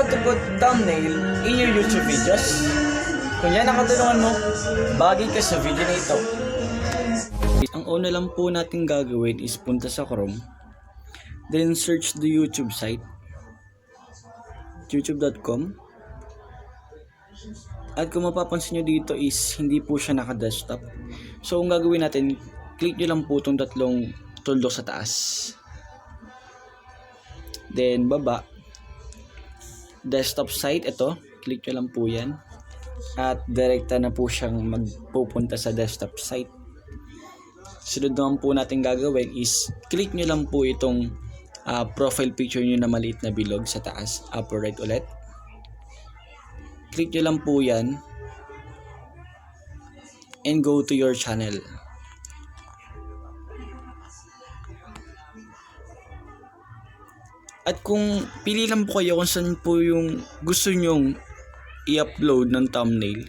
how to put thumbnail in your YouTube videos? Kung yan ang katanungan mo, bagay ka sa video na ito. Ang una lang po natin gagawin is punta sa Chrome, then search the YouTube site, youtube.com. At kung mapapansin nyo dito is hindi po siya naka-desktop. So ang gagawin natin, click nyo lang po itong tatlong tuldok sa taas. Then baba, desktop site, ito, click nyo lang po yan. At direkta na po siyang magpupunta sa desktop site. Sunod naman po natin gagawin is click nyo lang po itong profile picture nyo na maliit na bilog sa taas, upper right ulit. Click nyo lang po yan and go to your channel. At kung pili lang po kayo kung saan po yung gusto nyong i-upload ng thumbnail,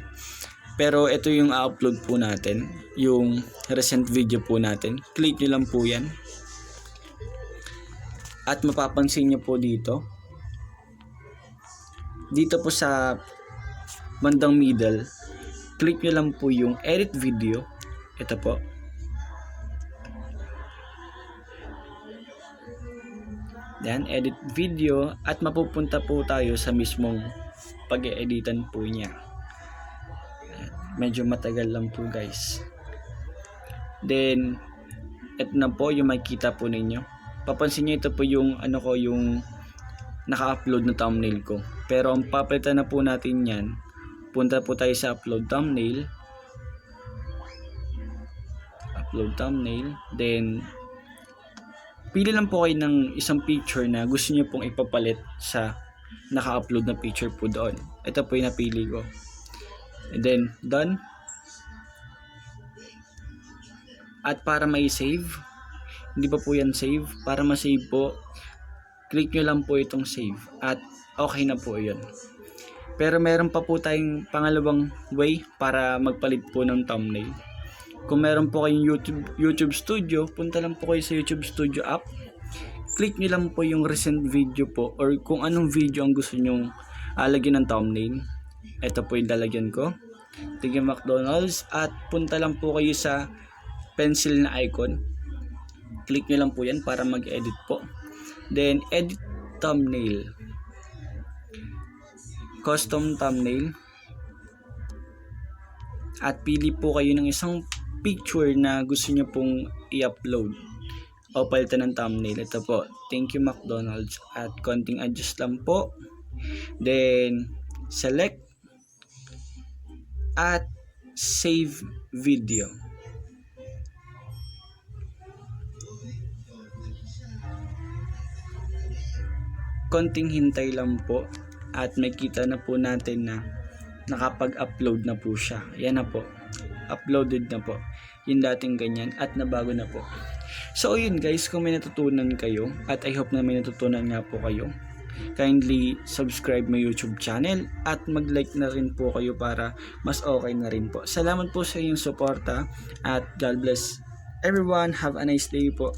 pero ito yung i-upload po natin, yung recent video po natin, click nyo lang po yan. At mapapansin nyo po dito po sa bandang middle, click nyo lang po yung edit video. Ito po. Yan, edit video, at mapupunta po tayo sa mismong pag-e-editan po niya. Medyo matagal lang po guys. Then ito na po yung makikita po ninyo. Papansin nyo, ito po yung yung naka-upload na thumbnail ko. Pero ang papalitan na po natin yan, punta po tayo sa upload thumbnail, then pili lang po kayo ng isang picture na gusto nyo pong ipapalit sa naka-upload na picture po doon. Ito po yung napili ko. And then done. At para mai-save, hindi pa po yan save, para ma-save po, click nyo lang po itong save at okay na po yun. Pero meron pa po tayong pangalawang way para magpalit po ng thumbnail. Kung meron po kayong YouTube Studio, punta lang po kayo sa YouTube Studio app. Click nyo lang po yung recent video po, or kung anong video ang gusto nyong lagyan ng thumbnail. Ito po yung lalagyan ko. Tigil McDonald's, at punta lang po kayo sa pencil na icon. Click nyo lang po yan para mag-edit po. Then edit thumbnail, custom thumbnail, at pili po kayo ng isang picture na gusto nyo pong i-upload o palitan ng thumbnail. Ito po, thank you McDonald's, at konting adjust lang po. Then select at save video. Konting hintay lang po at makita na po natin na nakapag-upload na po siya. Yan na po, uploaded na po yung dating ganyan, at nabago na po. So yun guys, kung may natutunan kayo, at I hope na may natutunan nga po kayo, kindly subscribe my YouTube channel at mag-like na rin po kayo para mas okay na rin po. Salamat po sa inyong suporta, at God bless everyone. Have a nice day po.